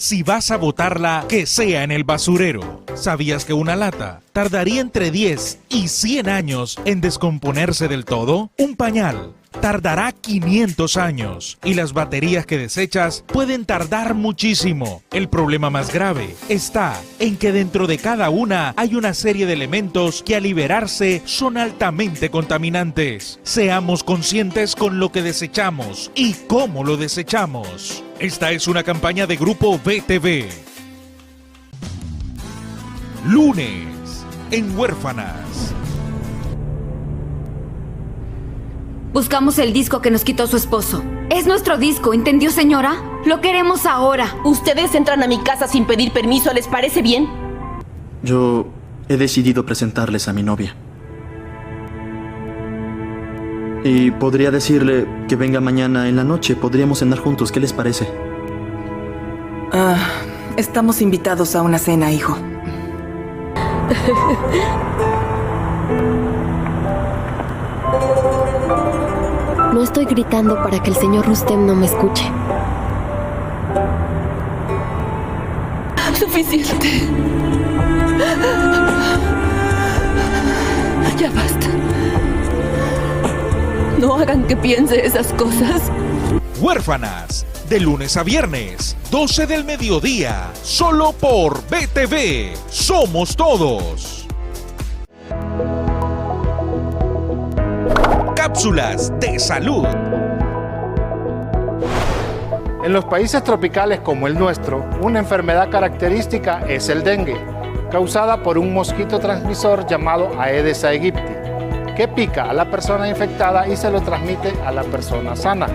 Si vas a botarla, que sea en el basurero. ¿Sabías que una lata tardaría entre 10 y 100 años en descomponerse del todo? Un pañal tardará 500 años y las baterías que desechas pueden tardar muchísimo. El problema más grave está en que dentro de cada una hay una serie de elementos que al liberarse son altamente contaminantes. Seamos conscientes con lo que desechamos y cómo lo desechamos. Esta es una campaña de Grupo BTV. Lunes en Huérfanas. Buscamos el disco que nos quitó su esposo. Es nuestro disco, ¿entendió, señora? Lo queremos ahora. Ustedes entran a mi casa sin pedir permiso, ¿les parece bien? Yo he decidido presentarles a mi novia. Y podría decirle que venga mañana en la noche. Podríamos cenar juntos, ¿qué les parece? Estamos invitados a una cena, hijo. No estoy gritando para que el señor Rustem no me escuche. Suficiente. Ya basta. No hagan que piense esas cosas. Huérfanas, de lunes a viernes, 12 del mediodía, solo por BTV. Somos todos. Cápsulas de salud. En los países tropicales como el nuestro, una enfermedad característica es el dengue, causada por un mosquito transmisor llamado Aedes aegypti, que pica a la persona infectada y se lo transmite a la persona sana,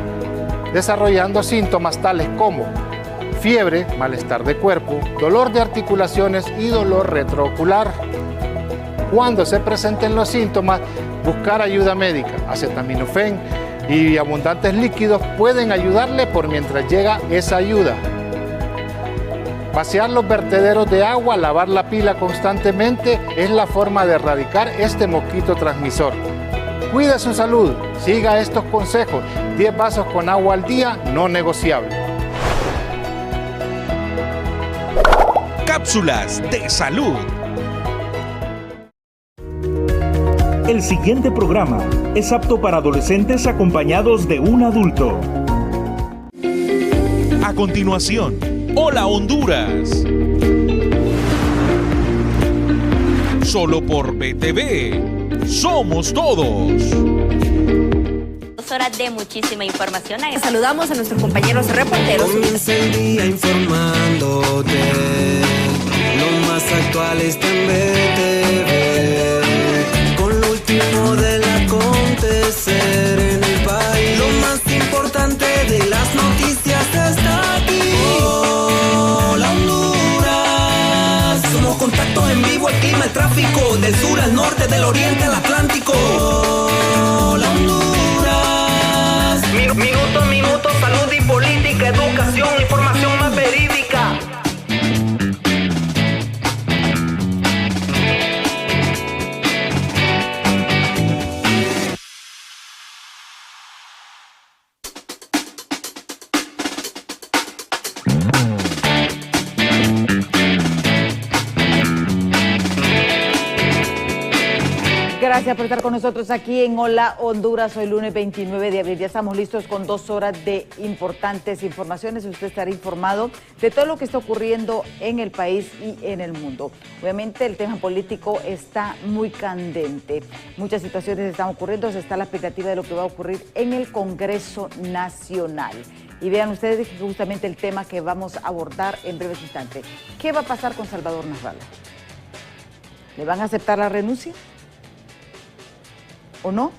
desarrollando síntomas tales como fiebre, malestar de cuerpo, dolor de articulaciones y dolor retroocular. Cuando se presenten los síntomas, buscar ayuda médica. Acetaminofén y abundantes líquidos pueden ayudarle por mientras llega esa ayuda. Vaciar los vertederos de agua, lavar la pila constantemente es la forma de erradicar este mosquito transmisor. Cuide su salud, siga estos consejos. 10 vasos con agua al día, no negociable. Cápsulas de salud. El siguiente programa es apto para adolescentes acompañados de un adulto. A continuación, Hola Honduras. Solo por BTV. Somos todos. 2 horas de muchísima información. Saludamos a nuestros compañeros reporteros. Comienza el día informándote. Lo más actual está en BTV. Del acontecer en el país, lo más importante de las noticias está aquí. Hola Honduras, somos contacto en vivo, el clima, el tráfico, del sur al norte, del oriente al Atlántico. Hola Honduras, minuto a minuto, salud y política, educación, información más verídica. Gracias por estar con nosotros aquí en Hola Honduras. Hoy lunes 29 de abril. Ya estamos listos con 2 horas de importantes informaciones. Usted estará informado de todo lo que está ocurriendo en el país y en el mundo. Obviamente el tema político está muy candente. Muchas situaciones están ocurriendo. Se está a la expectativa de lo que va a ocurrir en el Congreso Nacional. Y vean ustedes justamente el tema que vamos a abordar en breves instantes. ¿Qué va a pasar con Salvador Narrala? ¿Le van a aceptar la renuncia? ¿O no?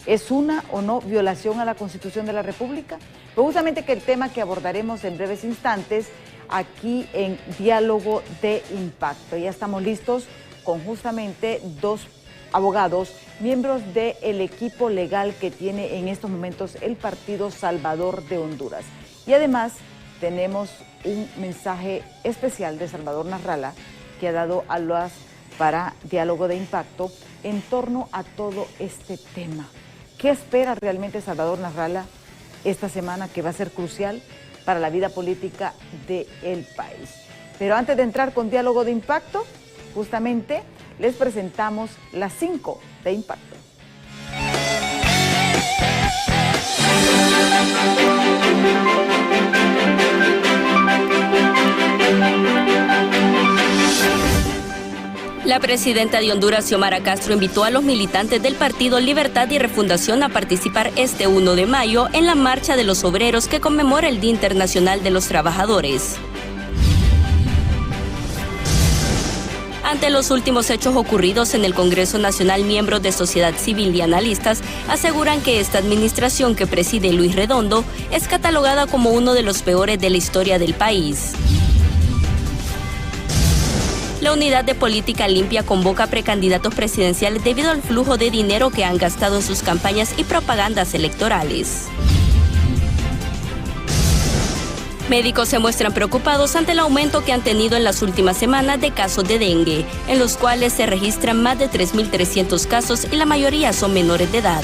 ¿Es una o no violación a la Constitución de la República? Pues justamente que el tema que abordaremos en breves instantes aquí en Diálogo de Impacto. Ya estamos listos con justamente 2 abogados, miembros del equipo legal que tiene en estos momentos el Partido Salvador de Honduras. Y además tenemos un mensaje especial de Salvador Narrala que ha dado a las para Diálogo de Impacto en torno a todo este tema. ¿Qué espera realmente Salvador Narrala esta semana que va a ser crucial para la vida política del país. Pero antes de entrar con Diálogo de Impacto, justamente les presentamos las 5 de Impacto. La presidenta de Honduras, Xiomara Castro, invitó a los militantes del Partido Libertad y Refundación a participar este 1 de mayo en la Marcha de los Obreros que conmemora el Día Internacional de los Trabajadores. Ante los últimos hechos ocurridos en el Congreso Nacional, miembros de sociedad civil y analistas aseguran que esta administración que preside Luis Redondo es catalogada como uno de los peores de la historia del país. La Unidad de Política Limpia convoca a precandidatos presidenciales debido al flujo de dinero que han gastado en sus campañas y propagandas electorales. Médicos se muestran preocupados ante el aumento que han tenido en las últimas semanas de casos de dengue, en los cuales se registran más de 3.300 casos y la mayoría son menores de edad.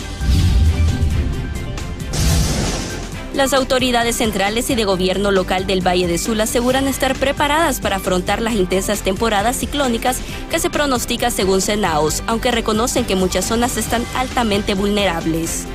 Las autoridades centrales y de gobierno local del Valle de Sula aseguran estar preparadas para afrontar las intensas temporadas ciclónicas que se pronostica según Cenaos, aunque reconocen que muchas zonas están altamente vulnerables.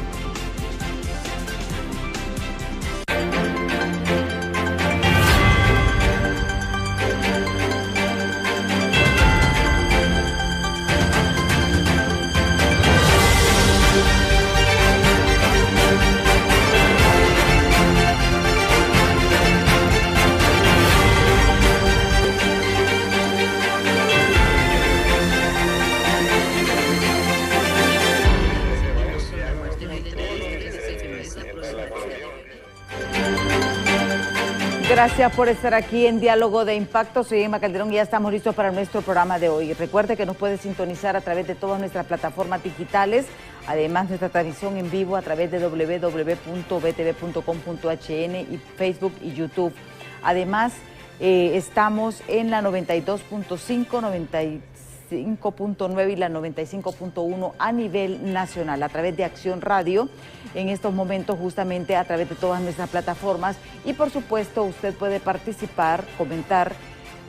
Gracias por estar aquí en Diálogo de Impacto. Soy Emma Calderón y ya estamos listos para nuestro programa de hoy. Recuerde que nos puede sintonizar a través de todas nuestras plataformas digitales, además nuestra transmisión en vivo a través de www.btv.com.hn y Facebook y YouTube. Además, estamos en la 92.5, 95.9 y la 95.1 a nivel nacional a través de Acción Radio, en estos momentos justamente a través de todas nuestras plataformas, y por supuesto usted puede participar, comentar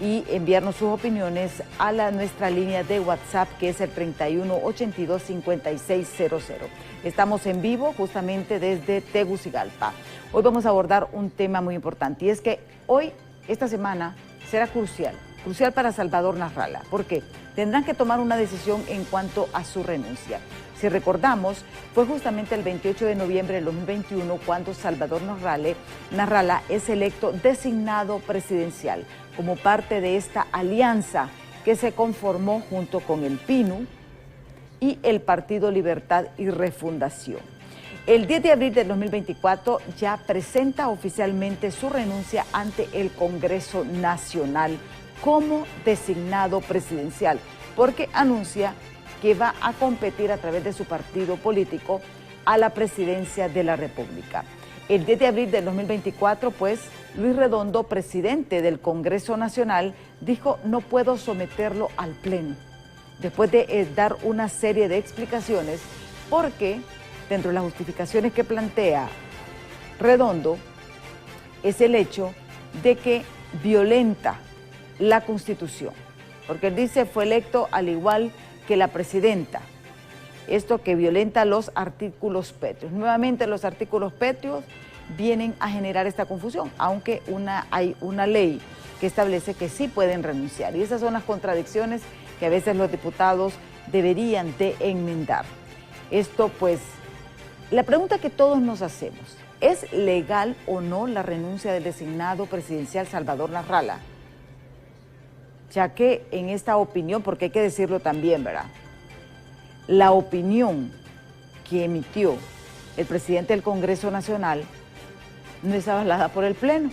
y enviarnos sus opiniones a nuestra línea de WhatsApp, que es el 3182-5600. Estamos en vivo justamente desde Tegucigalpa. Hoy vamos a abordar un tema muy importante, y es que esta semana será crucial para Salvador Narrala, porque tendrán que tomar una decisión en cuanto a su renuncia. Si recordamos, fue justamente el 28 de noviembre del 2021 cuando Salvador Narrala es electo designado presidencial como parte de esta alianza que se conformó junto con el PINU y el Partido Libertad y Refundación. El 10 de abril del 2024 ya presenta oficialmente su renuncia ante el Congreso Nacional como designado presidencial, porque anuncia que va a competir a través de su partido político a la presidencia de la República. El 10 de abril del 2024, pues, Luis Redondo, presidente del Congreso Nacional, dijo: no puedo someterlo al Pleno, después de dar una serie de explicaciones, porque dentro de las justificaciones que plantea Redondo es el hecho de que violenta la Constitución, porque él dice fue electo al igual que la presidenta, esto que violenta los artículos pétreos. Nuevamente los artículos pétreos vienen a generar esta confusión, aunque hay una ley que establece que sí pueden renunciar, y esas son las contradicciones que a veces los diputados deberían de enmendar. Esto, pues, la pregunta que todos nos hacemos: ¿es legal o no la renuncia del designado presidencial Salvador Narrala? Ya que en esta opinión, porque hay que decirlo también, ¿verdad?, la opinión que emitió el presidente del Congreso Nacional no es avalada por el Pleno,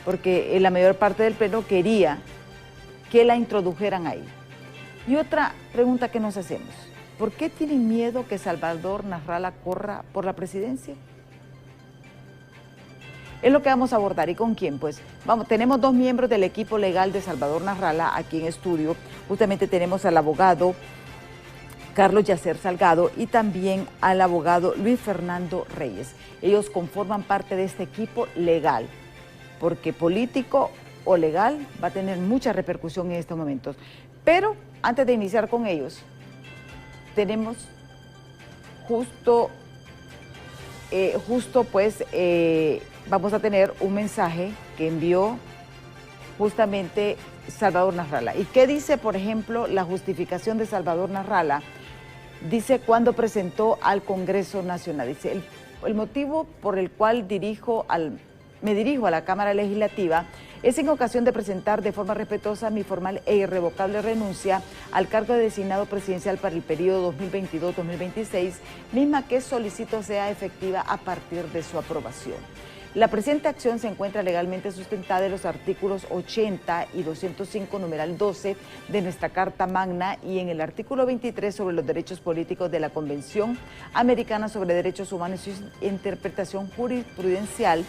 porque la mayor parte del Pleno quería que la introdujeran ahí. Y otra pregunta que nos hacemos: ¿por qué tienen miedo que Salvador Narrala corra por la presidencia? Es lo que vamos a abordar. ¿Y con quién? Pues tenemos dos miembros del equipo legal de Salvador Narrala aquí en estudio. Justamente tenemos al abogado Carlos Yacer Salgado, y también al abogado Luis Fernando Reyes. Ellos conforman parte de este equipo legal, porque político o legal va a tener mucha repercusión en estos momentos. Pero antes de iniciar con ellos, tenemos vamos a tener un mensaje que envió justamente Salvador Nasralla. ¿Y qué dice, por ejemplo, la justificación de Salvador Nasralla? Dice cuando presentó al Congreso Nacional. Dice, el motivo por el cual me dirijo a la Cámara Legislativa es en ocasión de presentar de forma respetuosa mi formal e irrevocable renuncia al cargo de designado presidencial para el periodo 2022-2026, misma que solicito sea efectiva a partir de su aprobación. La presente acción se encuentra legalmente sustentada en los artículos 80 y 205, numeral 12 de nuestra Carta Magna y en el artículo 23 sobre los derechos políticos de la Convención Americana sobre Derechos Humanos y su interpretación jurisprudencial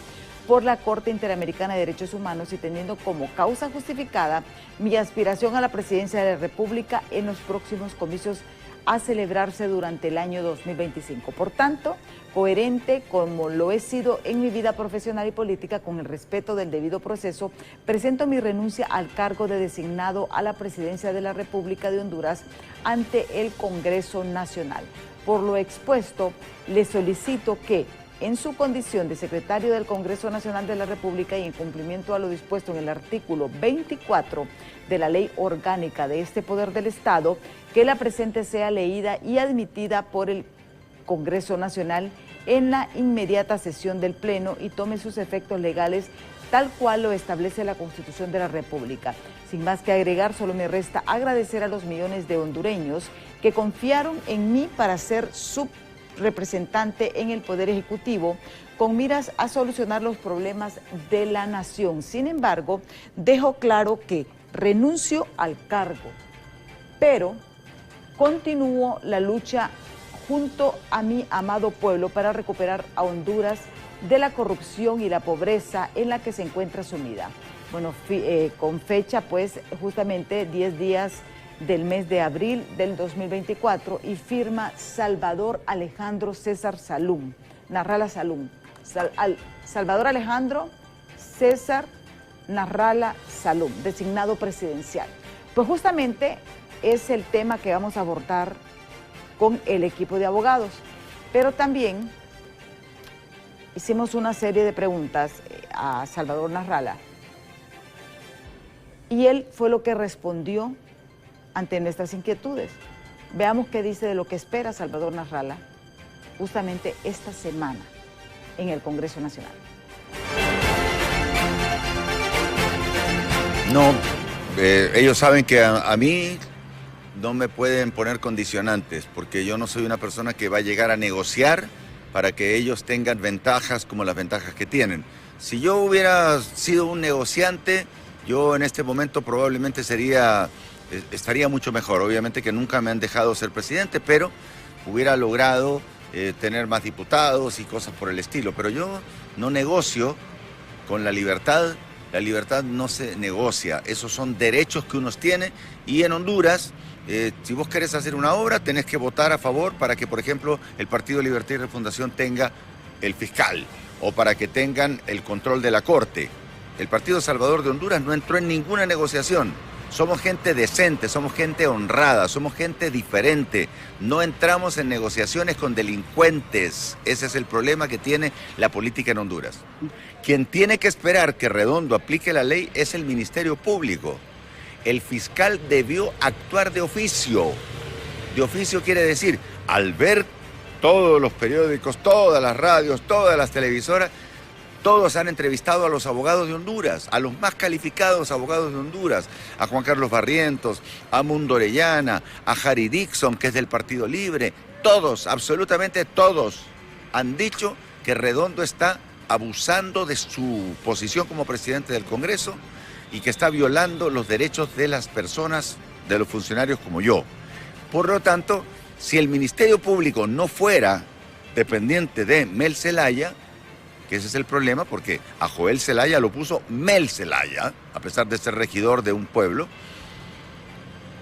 por la Corte Interamericana de Derechos Humanos y teniendo como causa justificada mi aspiración a la presidencia de la República en los próximos comicios a celebrarse durante el año 2025. Por tanto, coherente como lo he sido en mi vida profesional y política con el respeto del debido proceso, presento mi renuncia al cargo de designado a la presidencia de la República de Honduras ante el Congreso Nacional. Por lo expuesto, le solicito que, en su condición de secretario del Congreso Nacional de la República y en cumplimiento a lo dispuesto en el artículo 24 de la Ley Orgánica de este Poder del Estado, que la presente sea leída y admitida por el Congreso Nacional en la inmediata sesión del Pleno y tome sus efectos legales tal cual lo establece la Constitución de la República. Sin más que agregar, solo me resta agradecer a los millones de hondureños que confiaron en mí para ser su representante en el Poder Ejecutivo con miras a solucionar los problemas de la nación. Sin embargo, dejo claro que renuncio al cargo, pero continúo la lucha junto a mi amado pueblo para recuperar a Honduras de la corrupción y la pobreza en la que se encuentra sumida. Bueno, con fecha pues justamente 10 días del mes de abril del 2024 y firma Salvador Alejandro César Salum, Nasralla Salum. Salvador Alejandro César Nasralla Salum, designado presidencial. Pues justamente es el tema que vamos a abordar con el equipo de abogados, pero también hicimos una serie de preguntas a Salvador Nasralla y él fue lo que respondió ante nuestras inquietudes. Veamos qué dice de lo que espera Salvador Nasralla justamente esta semana en el Congreso Nacional. No, ellos saben que a mí no me pueden poner condicionantes, porque yo no soy una persona que va a llegar a negociar para que ellos tengan ventajas como las ventajas que tienen. Si yo hubiera sido un negociante, yo en este momento probablemente estaría mucho mejor. Obviamente que nunca me han dejado ser presidente, pero hubiera logrado tener más diputados y cosas por el estilo. Pero yo no negocio con la libertad. La libertad no se negocia. Esos son derechos que uno tiene. Y en Honduras, si vos querés hacer una obra, tenés que votar a favor para que, por ejemplo, el Partido Libertad y Refundación tenga el fiscal o para que tengan el control de la Corte. El Partido Salvador de Honduras no entró en ninguna negociación. Somos gente decente, somos gente honrada, somos gente diferente. No entramos en negociaciones con delincuentes. Ese es el problema que tiene la política en Honduras. Quien tiene que esperar que Redondo aplique la ley es el Ministerio Público. El fiscal debió actuar de oficio. De oficio quiere decir, al ver todos los periódicos, todas las radios, todas las televisoras, todos han entrevistado a los abogados de Honduras, a los más calificados abogados de Honduras, a Juan Carlos Barrientos, a Mundo Orellana, a Harry Dixon, que es del Partido Libre. Todos, absolutamente todos, han dicho que Redondo está abusando de su posición como presidente del Congreso y que está violando los derechos de las personas, de los funcionarios como yo. Por lo tanto, si el Ministerio Público no fuera dependiente de Mel Zelaya, que ese es el problema, porque a Joel Zelaya lo puso Mel Zelaya, a pesar de ser regidor de un pueblo.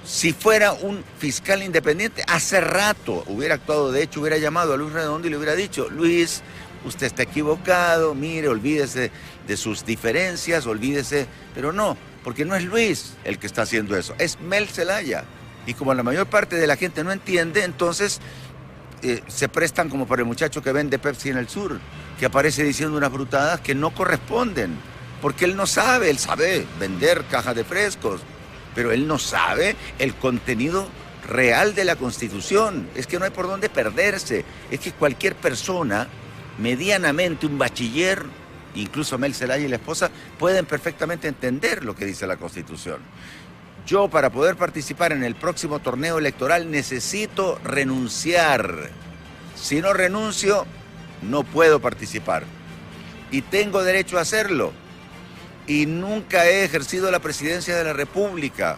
Si fuera un fiscal independiente, hace rato hubiera actuado. De hecho, hubiera llamado a Luis Redondo y le hubiera dicho: Luis, usted está equivocado, mire, olvídese de sus diferencias, olvídese. Pero no, porque no es Luis el que está haciendo eso, es Mel Zelaya. Y como la mayor parte de la gente no entiende, entonces se prestan como para el muchacho que vende Pepsi en el sur, que aparece diciendo unas brutadas que no corresponden, porque él no sabe, él sabe vender cajas de frescos, pero él no sabe el contenido real de la Constitución. Es que no hay por dónde perderse. Es que cualquier persona, medianamente un bachiller, incluso Mel Zelaya y la esposa, pueden perfectamente entender lo que dice la Constitución. Yo, para poder participar en el próximo torneo electoral, necesito renunciar. Si no renuncio, no puedo participar. Y tengo derecho a hacerlo. Y nunca he ejercido la presidencia de la República.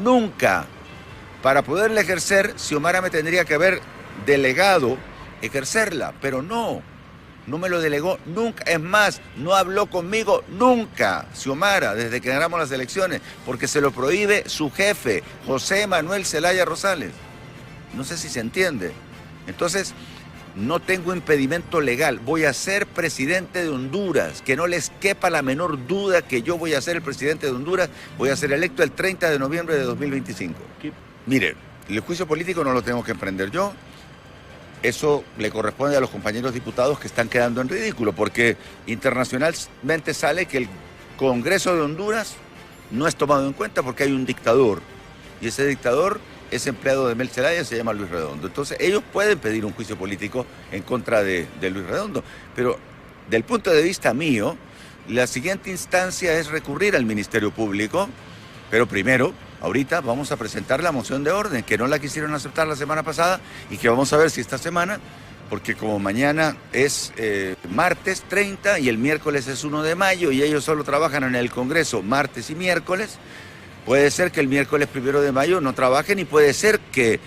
Nunca. Para poderla ejercer, Xiomara me tendría que haber delegado ejercerla, pero no me lo delegó nunca. Es más, no habló conmigo nunca, Xiomara, desde que ganamos las elecciones, porque se lo prohíbe su jefe, José Manuel Zelaya Rosales. No sé si se entiende. Entonces, no tengo impedimento legal. Voy a ser presidente de Honduras. Que no les quepa la menor duda que yo voy a ser el presidente de Honduras. Voy a ser electo el 30 de noviembre de 2025. Miren, el juicio político no lo tengo que emprender yo. Eso le corresponde a los compañeros diputados que están quedando en ridículo, porque internacionalmente sale que el Congreso de Honduras no es tomado en cuenta porque hay un dictador. Y ese dictador es empleado de Mel Zelaya, se llama Luis Redondo. Entonces ellos pueden pedir un juicio político en contra de Luis Redondo. Pero del punto de vista mío, la siguiente instancia es recurrir al Ministerio Público, pero primero, ahorita vamos a presentar la moción de orden, que no la quisieron aceptar la semana pasada y que vamos a ver si esta semana, porque como mañana es martes 30 y el miércoles es 1 de mayo y ellos solo trabajan en el Congreso martes y miércoles, puede ser que el miércoles 1 de mayo no trabajen y puede ser que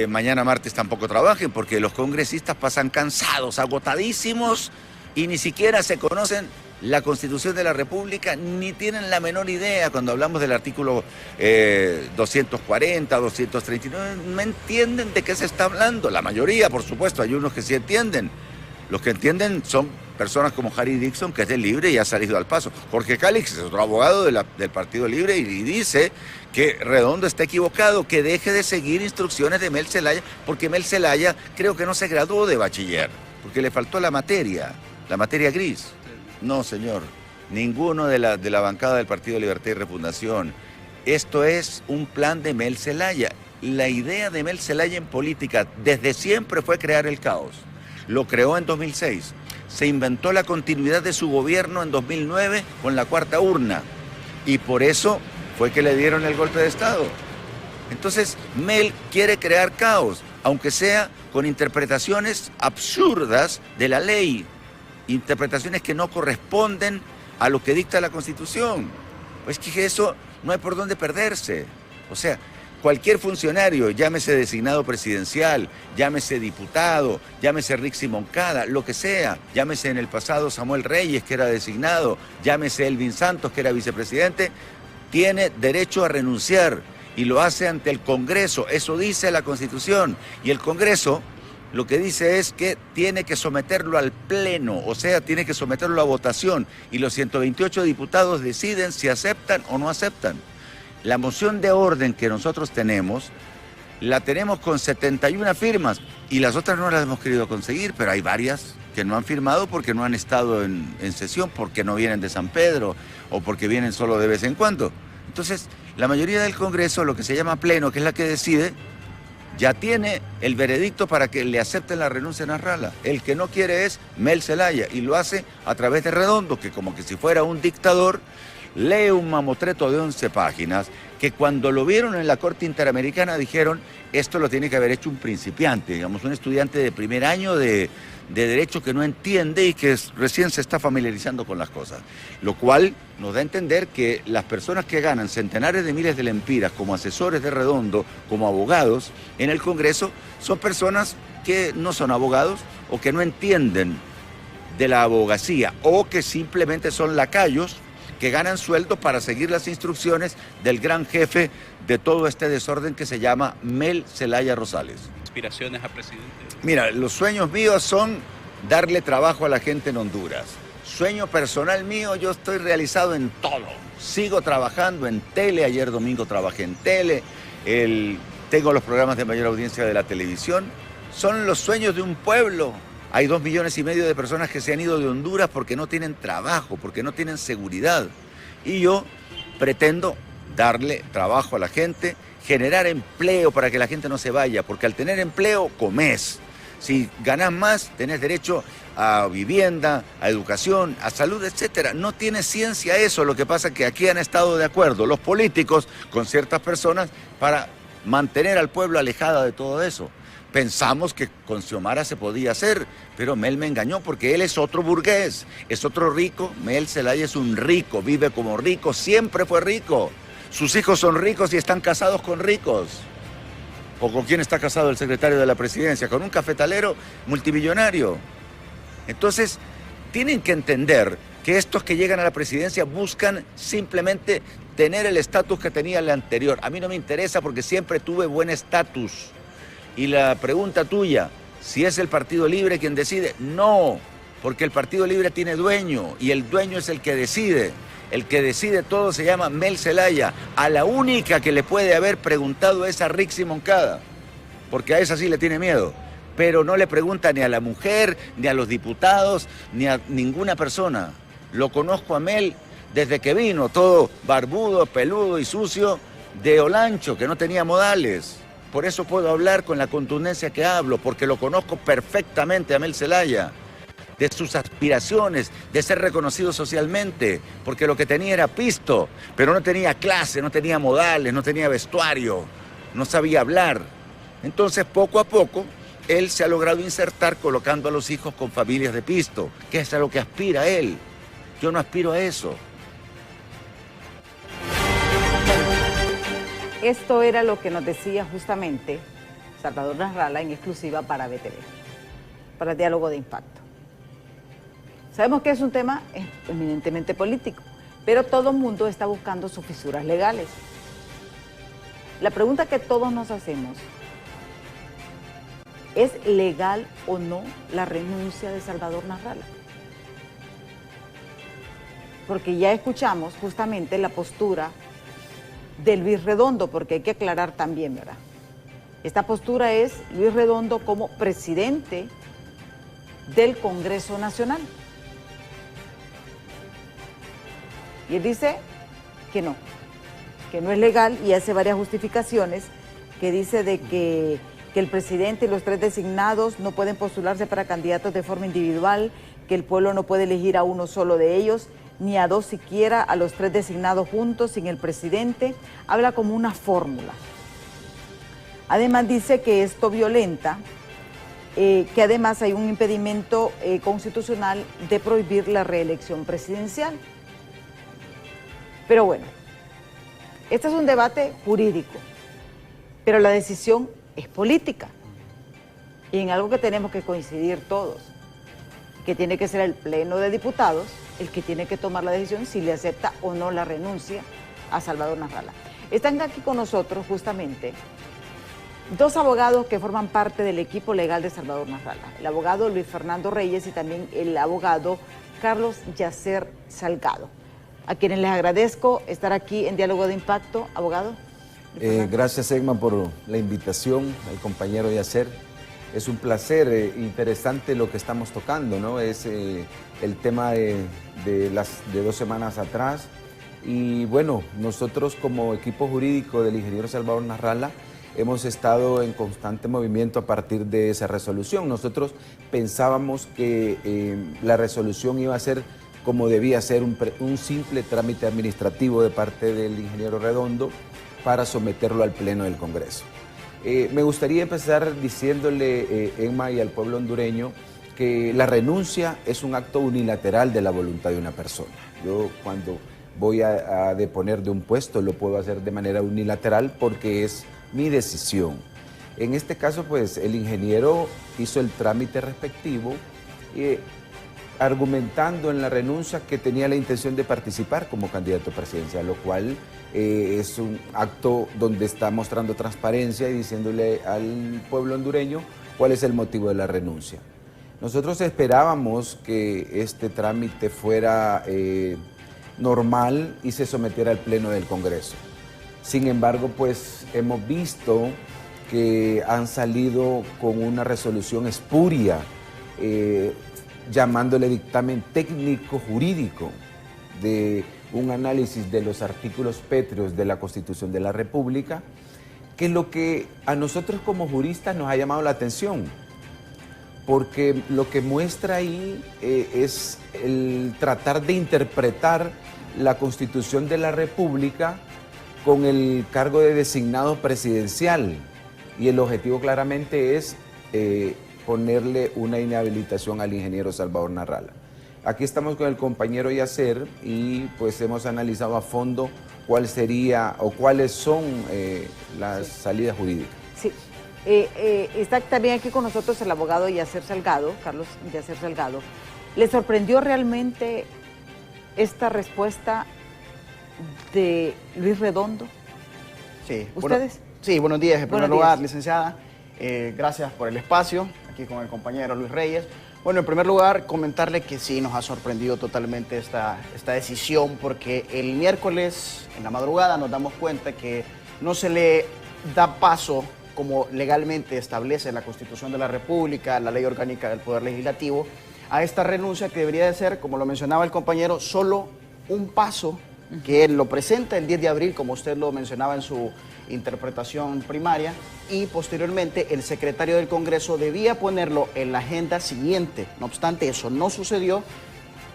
mañana martes tampoco trabajen, porque los congresistas pasan cansados, agotadísimos y ni siquiera se conocen la Constitución de la República, ni tienen la menor idea cuando hablamos del artículo 240, 239, no entienden de qué se está hablando. La mayoría, por supuesto, hay unos que sí entienden. Los que entienden son personas como Harry Dixon, que es del Libre y ha salido al paso. Jorge Calix es otro abogado del Partido Libre y dice que Redondo está equivocado, que deje de seguir instrucciones de Mel Zelaya, porque Mel Zelaya creo que no se graduó de bachiller, porque le faltó la materia gris. No, señor, ninguno de la bancada del Partido Libertad y Refundación. Esto es un plan de Mel Zelaya. La idea de Mel Zelaya en política desde siempre fue crear el caos. Lo creó en 2006. Se inventó la continuidad de su gobierno en 2009 con la cuarta urna. Y por eso fue que le dieron el golpe de Estado. Entonces, Mel quiere crear caos, aunque sea con interpretaciones absurdas de la ley. Interpretaciones que no corresponden a lo que dicta la Constitución. Pues que eso no hay por dónde perderse. O sea, cualquier funcionario, llámese designado presidencial, llámese diputado, llámese Rixi Moncada, lo que sea, llámese en el pasado Samuel Reyes, que era designado, llámese Elvin Santos, que era vicepresidente, tiene derecho a renunciar y lo hace ante el Congreso. Eso dice la Constitución. Y el Congreso lo que dice es que tiene que someterlo al pleno, o sea, tiene que someterlo a votación, y los 128 diputados deciden si aceptan o no aceptan. La moción de orden que nosotros tenemos, la tenemos con 71 firmas, y las otras no las hemos querido conseguir, pero hay varias que no han firmado porque no han estado en sesión, porque no vienen de San Pedro, o porque vienen solo de vez en cuando. Entonces, la mayoría del Congreso, lo que se llama pleno, que es la que decide, ya tiene el veredicto para que le acepten la renuncia a Nasrallah. El que no quiere es Mel Zelaya y lo hace a través de Redondo, que como que si fuera un dictador, lee un mamotreto de 11 páginas que cuando lo vieron en la Corte Interamericana dijeron, esto lo tiene que haber hecho un principiante, digamos, un estudiante de primer año de derecho que no entiende y que recién se está familiarizando con las cosas. Lo cual nos da a entender que las personas que ganan centenares de miles de lempiras como asesores de Redondo, como abogados en el Congreso, son personas que no son abogados o que no entienden de la abogacía o que simplemente son lacayos que ganan sueldo para seguir las instrucciones del gran jefe de todo este desorden que se llama Mel Zelaya Rosales. ¿Aspiraciones a presidente? Mira, los sueños míos son darle trabajo a la gente en Honduras. Sueño personal mío, yo estoy realizado en todo. Sigo trabajando en tele, ayer domingo trabajé en tele, tengo los programas de mayor audiencia de la televisión. Son los sueños de un pueblo. Hay 2,5 millones de personas que se han ido de Honduras porque no tienen trabajo, porque no tienen seguridad. Y yo pretendo darle trabajo a la gente, generar empleo para que la gente no se vaya, porque al tener empleo, comes. Si ganás más, tenés derecho a vivienda, a educación, a salud, etcétera. No tiene ciencia eso, lo que pasa es que aquí han estado de acuerdo los políticos con ciertas personas para mantener al pueblo alejada de todo eso. Pensamos que con Xiomara se podía hacer, pero Mel me engañó porque él es otro burgués, es otro rico. Mel Zelaya es un rico, vive como rico, siempre fue rico. Sus hijos son ricos y están casados con ricos. ¿O con quién está casado el secretario de la presidencia? Con un cafetalero multimillonario. Entonces, tienen que entender que estos que llegan a la presidencia buscan simplemente tener el estatus que tenía el anterior. A mí no me interesa porque siempre tuve buen estatus. Y la pregunta tuya, si es el Partido Libre quien decide, no, porque el Partido Libre tiene dueño y el dueño es el que decide. El que decide todo se llama Mel Zelaya. A la única que le puede haber preguntado es a Rixi Moncada, porque a esa sí le tiene miedo. Pero no le pregunta ni a la mujer, ni a los diputados, ni a ninguna persona. Lo conozco a Mel desde que vino, todo barbudo, peludo y sucio, de Olancho, que no tenía modales. Por eso puedo hablar con la contundencia que hablo, porque lo conozco perfectamente a Mel Zelaya, de sus aspiraciones, de ser reconocido socialmente, porque lo que tenía era pisto, pero no tenía clase, no tenía modales, no tenía vestuario, no sabía hablar. Entonces, poco a poco, él se ha logrado insertar colocando a los hijos con familias de pisto, que es a lo que aspira él. Yo no aspiro a eso. Esto era lo que nos decía justamente Salvador Nasralla en exclusiva para BTV, para Diálogo de Impacto. Sabemos que es un tema eminentemente político, pero todo el mundo está buscando sus fisuras legales. La pregunta que todos nos hacemos, ¿es legal o no la renuncia de Salvador Nasralla? Porque ya escuchamos justamente la postura de Luis Redondo, porque hay que aclarar también, ¿verdad? Esta postura es Luis Redondo como presidente del Congreso Nacional. Y él dice que no es legal y hace varias justificaciones que dice de que el presidente y los 3 designados no pueden postularse para candidatos de forma individual, que el pueblo no puede elegir a uno solo de ellos, ni a 2 siquiera, a los 3 designados juntos sin el presidente. Habla como una fórmula. Además dice que esto violenta, que además hay un impedimento constitucional de prohibir la reelección presidencial. Pero bueno, este es un debate jurídico, pero la decisión es política. Y en algo que tenemos que coincidir todos, que tiene que ser el Pleno de Diputados el que tiene que tomar la decisión si le acepta o no la renuncia a Salvador Nasralla. Están aquí con nosotros justamente 2 abogados que forman parte del equipo legal de Salvador Nasralla, el abogado Luis Fernando Reyes y también el abogado Carlos Yacer Salgado, a quienes les agradezco estar aquí en Diálogo de Impacto. Abogado. Gracias, Egma, por la invitación, al compañero Yacer. Es un placer, interesante lo que estamos tocando, ¿no? Es el tema de 2 semanas atrás. Y bueno, nosotros como equipo jurídico del ingeniero Salvador Nasralla hemos estado en constante movimiento a partir de esa resolución. Nosotros pensábamos que la resolución iba a ser como debía ser, un simple trámite administrativo de parte del ingeniero Redondo para someterlo al Pleno del Congreso. Me gustaría empezar diciéndole, Emma, y al pueblo hondureño, que la renuncia es un acto unilateral de la voluntad de una persona. Yo cuando voy a deponer de un puesto lo puedo hacer de manera unilateral porque es mi decisión. En este caso, pues, el ingeniero hizo el trámite respectivo argumentando en la renuncia que tenía la intención de participar como candidato presidencial, lo cual es un acto donde está mostrando transparencia y diciéndole al pueblo hondureño cuál es el motivo de la renuncia. Nosotros esperábamos que este trámite fuera normal y se sometiera al Pleno del Congreso. Sin embargo, pues hemos visto que han salido con una resolución espuria, llamándole dictamen técnico jurídico de un análisis de los artículos pétreos de la Constitución de la República, que es lo que a nosotros como juristas nos ha llamado la atención, porque lo que muestra ahí es el tratar de interpretar la Constitución de la República con el cargo de designado presidencial, y el objetivo claramente es ponerle una inhabilitación al ingeniero Salvador Narrala. Aquí estamos con el compañero Yacer y pues hemos analizado a fondo cuál sería o cuáles son las salidas jurídicas. Sí, está también aquí con nosotros el abogado Yacer Salgado, Carlos Yacer Salgado. ¿Le sorprendió realmente esta respuesta de Luis Redondo? Sí. ¿Ustedes? Sí, buenos días. En primer lugar, días, licenciada, gracias por el espacio, aquí con el compañero Luis Reyes. Bueno, en primer lugar, comentarle que sí nos ha sorprendido totalmente esta decisión, porque el miércoles en la madrugada nos damos cuenta que no se le da paso, como legalmente establece la Constitución de la República, la Ley Orgánica del Poder Legislativo, a esta renuncia que debería de ser, como lo mencionaba el compañero, solo un paso que él lo presenta el 10 de abril, como usted lo mencionaba en su interpretación primaria, y posteriormente el secretario del Congreso debía ponerlo en la agenda siguiente. No obstante, eso no sucedió.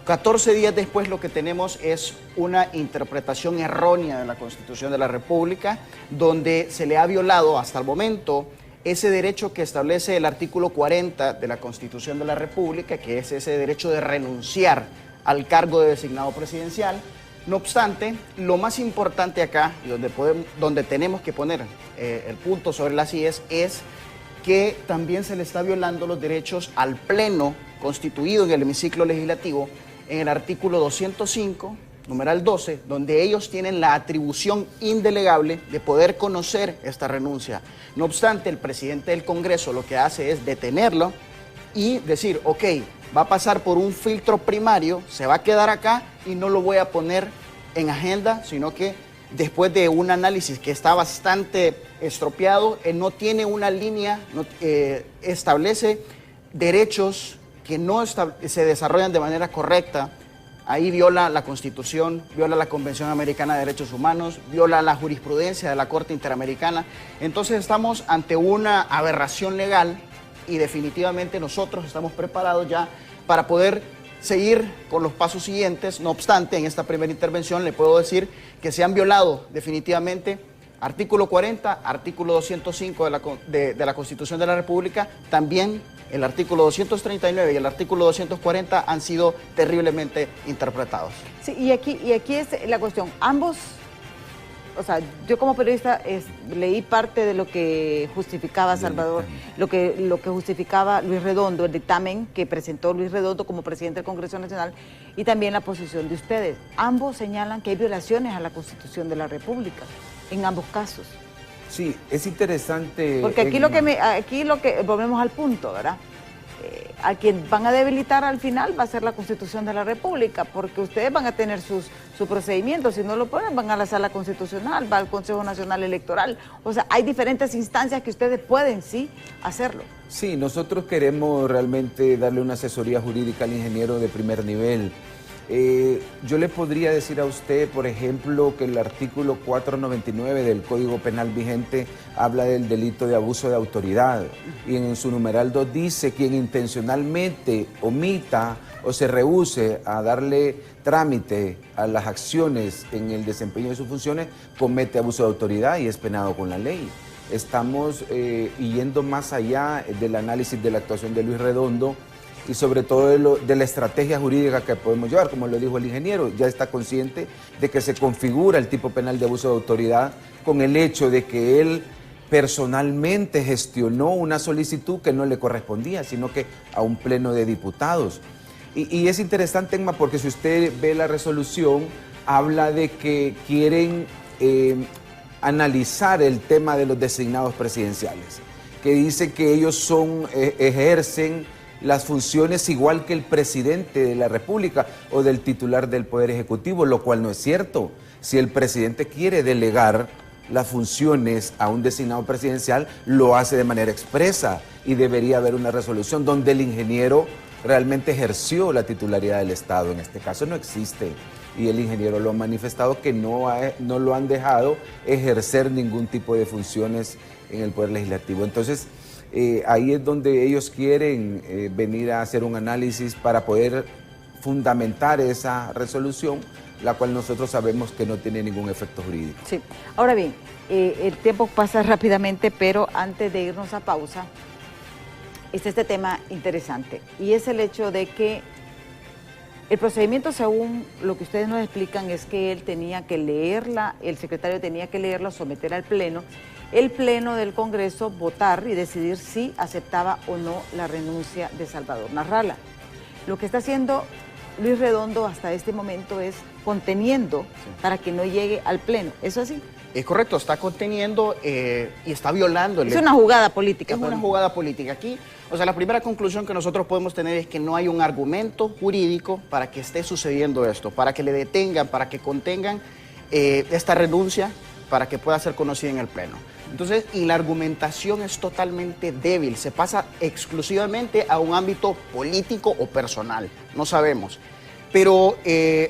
14 días después lo que tenemos es una interpretación errónea de la Constitución de la República, donde se le ha violado hasta el momento ese derecho que establece el artículo 40 de la Constitución de la República, que es ese derecho de renunciar al cargo de designado presidencial. No obstante, lo más importante acá, y donde tenemos que poner el punto sobre las IES, es que también se le está violando los derechos al Pleno constituido en el hemiciclo legislativo en el artículo 205, numeral 12, donde ellos tienen la atribución indelegable de poder conocer esta renuncia. No obstante, el presidente del Congreso lo que hace es detenerlo y decir, ok, va a pasar por un filtro primario, se va a quedar acá y no lo voy a poner en agenda, sino que después de un análisis que está bastante estropeado, no tiene una línea, establece derechos que no se desarrollan de manera correcta. Ahí viola la Constitución, viola la Convención Americana de Derechos Humanos, viola la jurisprudencia de la Corte Interamericana. Entonces estamos ante una aberración legal y definitivamente nosotros estamos preparados ya para poder seguir con los pasos siguientes. No obstante, en esta primera intervención le puedo decir que se han violado definitivamente artículo 40, artículo 205 de la Constitución de la República, también el artículo 239 y el artículo 240 han sido terriblemente interpretados. Sí, y aquí es la cuestión. Ambos, o sea, yo como periodista leí parte de lo que justificaba Salvador, lo que justificaba Luis Redondo, el dictamen que presentó Luis Redondo como presidente del Congreso Nacional, y también la posición de ustedes. Ambos señalan que hay violaciones a la Constitución de la República, en ambos casos. Sí, es interesante. Porque aquí lo que volvemos al punto, ¿verdad? A quien van a debilitar al final va a ser la Constitución de la República, porque ustedes van a tener su procedimiento. Si no lo ponen, van a la Sala Constitucional, va al Consejo Nacional Electoral. O sea, hay diferentes instancias que ustedes pueden, sí, hacerlo. Sí, nosotros queremos realmente darle una asesoría jurídica al ingeniero de primer nivel. Yo le podría decir a usted, por ejemplo, que el artículo 499 del Código Penal vigente habla del delito de abuso de autoridad, y en su numeral 2 dice: quien intencionalmente omita o se rehúse a darle trámite a las acciones en el desempeño de sus funciones comete abuso de autoridad y es penado con la ley. Estamos yendo más allá del análisis de la actuación de Luis Redondo y sobre todo de la estrategia jurídica que podemos llevar. Como lo dijo el ingeniero, ya está consciente de que se configura el tipo penal de abuso de autoridad con el hecho de que él personalmente gestionó una solicitud que no le correspondía, sino que a un pleno de diputados. Y es interesante, Emma, porque si usted ve la resolución, habla de que quieren analizar el tema de los designados presidenciales, que dice que ellos ejercen las funciones igual que el presidente de la República o del titular del Poder Ejecutivo, lo cual no es cierto. Si el presidente quiere delegar las funciones a un designado presidencial, lo hace de manera expresa y debería haber una resolución donde el ingeniero realmente ejerció la titularidad del Estado. En este caso no existe y el ingeniero lo ha manifestado que no lo han dejado ejercer ningún tipo de funciones en el Poder Legislativo. Entonces, ahí es donde ellos quieren venir a hacer un análisis para poder fundamentar esa resolución, la cual nosotros sabemos que no tiene ningún efecto jurídico. Sí. Ahora bien, el tiempo pasa rápidamente, pero antes de irnos a pausa, está este tema interesante, y es el hecho de que el procedimiento, según lo que ustedes nos explican, es que él tenía que leerla, el secretario tenía que leerla, someter al Pleno, el Pleno del Congreso votar y decidir si aceptaba o no la renuncia de Salvador Narrala. Lo que está haciendo Luis Redondo hasta este momento es conteniendo para que no llegue al Pleno. ¿Eso así? Es correcto, está conteniendo y está violando. Es una jugada política. Es una jugada política. Aquí, o sea, la primera conclusión que nosotros podemos tener es que no hay un argumento jurídico para que esté sucediendo esto, para que le detengan, para que contengan esta renuncia, para que pueda ser conocida en el Pleno. Entonces, y la argumentación es totalmente débil, se pasa exclusivamente a un ámbito político o personal, no sabemos. Pero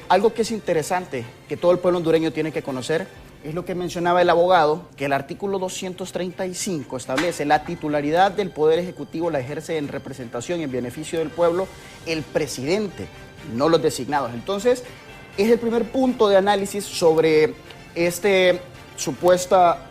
algo que es interesante, que todo el pueblo hondureño tiene que conocer, es lo que mencionaba el abogado, que el artículo 235 establece la titularidad del Poder Ejecutivo la ejerce en representación y en beneficio del pueblo el presidente, no los designados. Entonces, es el primer punto de análisis sobre este supuesta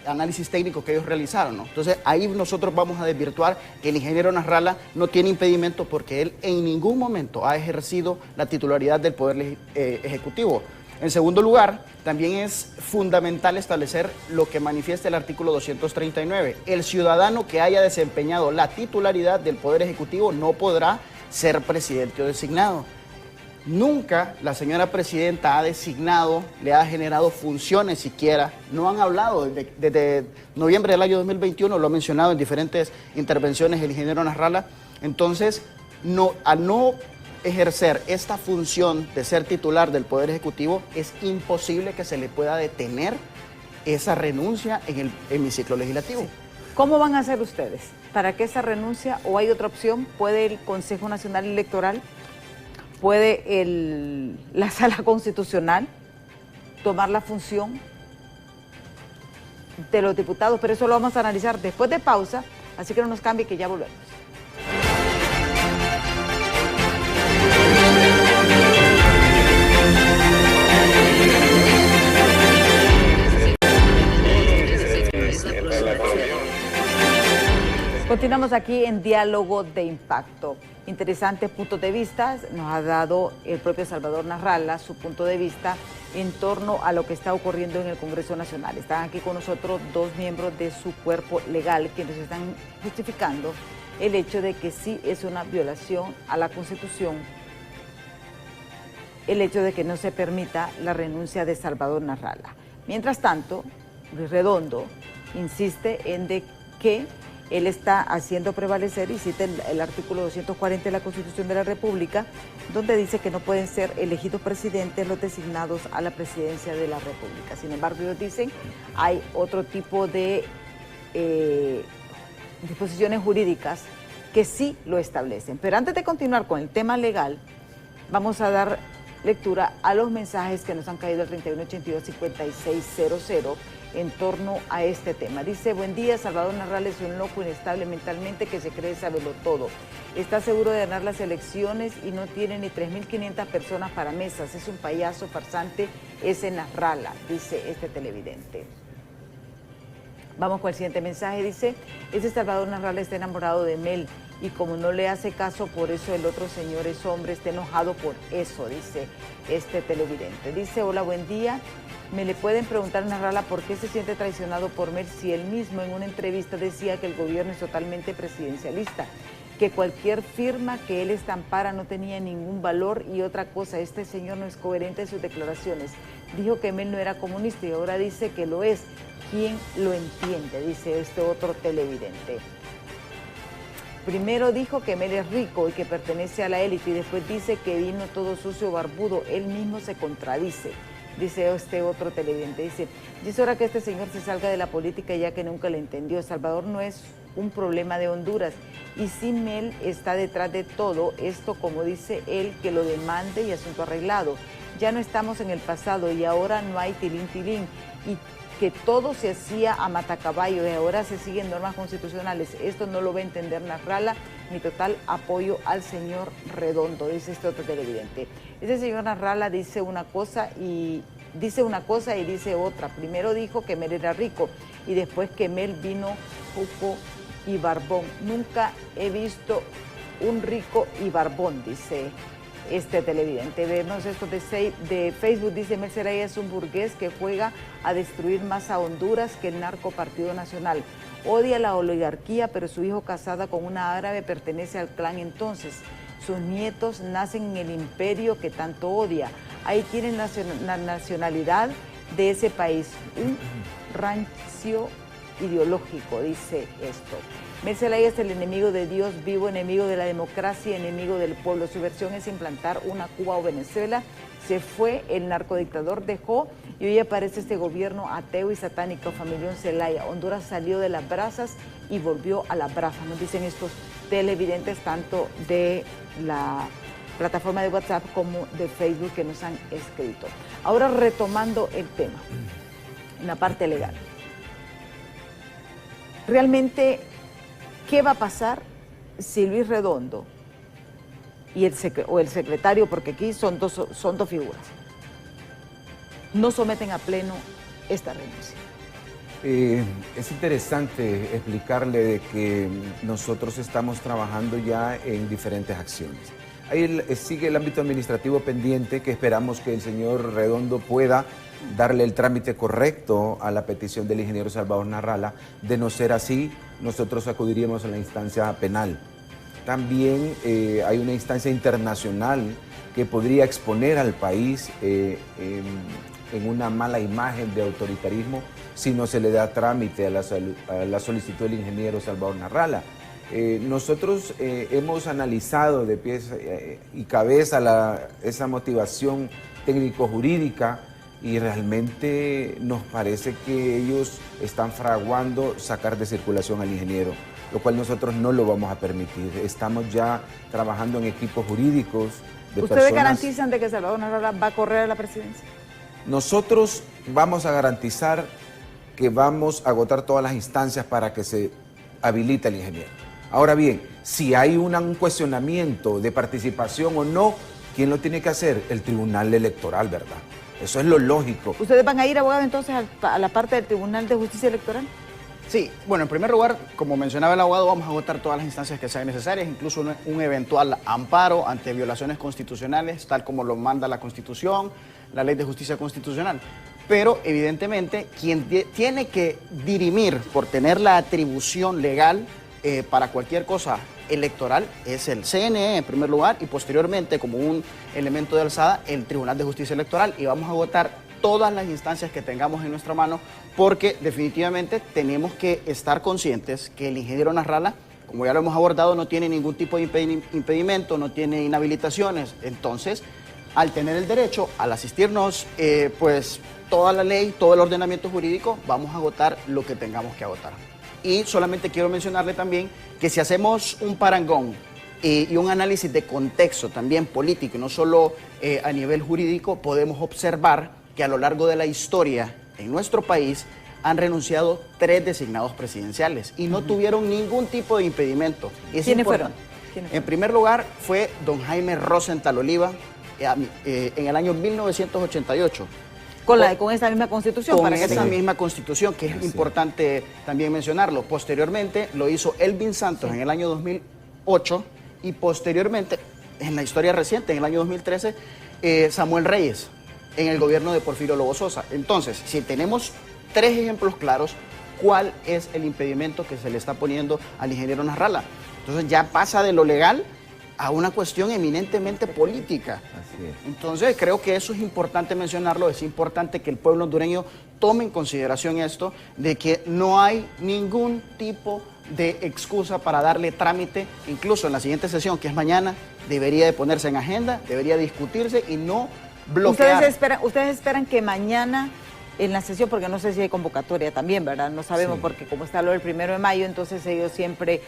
análisis técnico que ellos realizaron, ¿no? Entonces, ahí nosotros vamos a desvirtuar que el ingeniero Narrala no tiene impedimento porque él en ningún momento ha ejercido la titularidad del Poder Ejecutivo. En segundo lugar, también es fundamental establecer lo que manifiesta el artículo 239. El ciudadano que haya desempeñado la titularidad del Poder Ejecutivo no podrá ser presidente o designado. Nunca la señora presidenta ha designado, le ha generado funciones siquiera. No han hablado desde noviembre del año 2021, lo ha mencionado en diferentes intervenciones el ingeniero Narrala. Entonces, al no ejercer esta función de ser titular del Poder Ejecutivo, es imposible que se le pueda detener esa renuncia en el hemiciclo legislativo. Sí. ¿Cómo van a hacer ustedes para que esa renuncia, o hay otra opción, puede el Consejo Nacional Electoral, puede la Sala Constitucional tomar la función de los diputados? Pero eso lo vamos a analizar después de pausa, así que no nos cambie, que ya volvemos. Continuamos aquí en Diálogo de Impacto. Interesantes puntos de vista nos ha dado el propio Salvador Narrala, su punto de vista en torno a lo que está ocurriendo en el Congreso Nacional. Están aquí con nosotros dos miembros de su cuerpo legal quienes están justificando el hecho de que sí es una violación a la Constitución el hecho de que no se permita la renuncia de Salvador Narrala. Mientras tanto, Luis Redondo insiste en de que él está haciendo prevalecer, y cita el artículo 240 de la Constitución de la República, donde dice que no pueden ser elegidos presidentes los designados a la presidencia de la República. Sin embargo, ellos dicen hay otro tipo de disposiciones jurídicas que sí lo establecen. Pero antes de continuar con el tema legal, vamos a dar lectura a los mensajes que nos han caído al 3182-5600 en torno a este tema. Dice: buen día, Salvador Narrala es un loco inestable mentalmente que se cree saberlo todo. Está seguro de ganar las elecciones y no tiene ni 3.500 personas para mesas. Es un payaso farsante ese Narrala, dice este televidente. Vamos con el siguiente mensaje. Dice: ese Salvador Narrala está enamorado de Mel y como no le hace caso, por eso el otro señor es hombre, está enojado por eso, dice este televidente. Dice: hola, buen día. ¿Me le pueden preguntar a Narrala por qué se siente traicionado por Mel si él mismo en una entrevista decía que el gobierno es totalmente presidencialista? que cualquier firma que él estampara no tenía ningún valor. Y otra cosa, este señor no es coherente en sus declaraciones. Dijo que Mel no era comunista y ahora dice que lo es. ¿Quién lo entiende?, dice este otro televidente. Primero dijo que Mel es rico y que pertenece a la élite, y después dice que vino todo sucio, barbudo. Él mismo se contradice, dice este otro televidente. Dice, y es hora que este señor se salga de la política, ya que nunca le entendió. Salvador no es un problema de Honduras, y si Mel está detrás de todo esto, como dice él, que lo demande y asunto arreglado. Ya no estamos en el pasado y ahora no hay tilín tilín, y que todo se hacía a matacaballo y ahora se siguen normas constitucionales. Esto no lo va a entender Nasralla. Mi total apoyo al señor Redondo, dice este otro televidente. Este señor Nasralla dice una cosa y dice otra. Primero dijo que Mel era rico y después que Mel vino juco y barbón. Nunca he visto un rico y barbón, dice este televidente. Vemos esto de Facebook, dice Mel Zelaya es un burgués que juega a destruir más a Honduras que el narco Partido Nacional. Odia la oligarquía, pero su hijo casada con una árabe pertenece al clan entonces. Sus nietos nacen en el imperio que tanto odia. Ahí tienen la nacionalidad de ese país. Un rancio ideológico, dice esto. Mel Zelaya es el enemigo de Dios vivo, enemigo de la democracia, enemigo del pueblo. Su versión es implantar una Cuba o Venezuela. Se fue, el narcodictador dejó y hoy aparece este gobierno ateo y satánico, familión Zelaya. Honduras salió de las brasas y volvió a las brasas, nos dicen estos televidentes tanto de la plataforma de WhatsApp como de Facebook que nos han escrito. Ahora retomando el tema, en la parte legal. Realmente, ¿qué va a pasar si Luis Redondo y el secretario, porque aquí son dos figuras, no someten a pleno esta renuncia? Es interesante explicarle de que nosotros estamos trabajando ya en diferentes acciones. Ahí sigue el ámbito administrativo pendiente, que esperamos que el señor Redondo pueda darle el trámite correcto a la petición del ingeniero Salvador Nasralla. De no ser así, nosotros acudiríamos a la instancia penal. También hay una instancia internacional que podría exponer al país en una mala imagen de autoritarismo si no se le da trámite a la solicitud del ingeniero Salvador Nasralla. Nosotros hemos analizado de pies y cabeza esa motivación técnico-jurídica y realmente nos parece que ellos están fraguando sacar de circulación al ingeniero, lo cual nosotros no lo vamos a permitir. Estamos ya trabajando en equipos jurídicos de personas. ¿Ustedes garantizan de que Salvador Nasralla va a correr a la presidencia? Nosotros vamos a garantizar que vamos a agotar todas las instancias para que se habilite el ingeniero. Ahora bien, si hay un cuestionamiento de participación o no, ¿quién lo tiene que hacer? El Tribunal Electoral, ¿verdad? Eso es lo lógico. ¿Ustedes van a ir, abogado, entonces a la parte del Tribunal de Justicia Electoral? Sí, bueno, en primer lugar, como mencionaba el abogado, vamos a agotar todas las instancias que sean necesarias, incluso un eventual amparo ante violaciones constitucionales, tal como lo manda la Constitución, la Ley de Justicia Constitucional. Pero, evidentemente, quien tiene que dirimir por tener la atribución legal para cualquier cosa electoral es el CNE en primer lugar y posteriormente, como un elemento de alzada, el Tribunal de Justicia Electoral, y vamos a agotar todas las instancias que tengamos en nuestra mano, porque definitivamente tenemos que estar conscientes que el ingeniero Nasralla, como ya lo hemos abordado, no tiene ningún tipo de impedimento, no tiene inhabilitaciones. Entonces, al tener el derecho, al asistirnos, pues toda la ley, todo el ordenamiento jurídico, vamos a agotar lo que tengamos que agotar. Y solamente quiero mencionarle también que si hacemos un parangón y un análisis de contexto también político, y no solo a nivel jurídico, podemos observar que a lo largo de la historia en nuestro país han renunciado 3 designados presidenciales y no tuvieron ningún tipo de impedimento. ¿Quiénes fueron? En primer lugar fue don Jaime Rosenthal Oliva en el año 1988. Con esa misma constitución. Con esa misma constitución, que es importante también mencionarlo. Posteriormente lo hizo Elvin Santos en el año 2008 y posteriormente, en la historia reciente, en el año 2013, Samuel Reyes en el gobierno de Porfirio Lobo Sosa. Entonces, si tenemos 3 ejemplos claros, ¿cuál es el impedimento que se le está poniendo al ingeniero Nasralla? Entonces ya pasa de lo legal a una cuestión eminentemente política. Así es. Entonces creo que eso es importante mencionarlo, es importante que el pueblo hondureño tome en consideración esto, de que no hay ningún tipo de excusa para darle trámite, incluso en la siguiente sesión, que es mañana, debería de ponerse en agenda, debería discutirse y no bloquear. Ustedes esperan que mañana en la sesión, porque no sé si hay convocatoria también, ¿verdad? No sabemos, sí, porque como está lo del 1 de mayo, entonces ellos siempre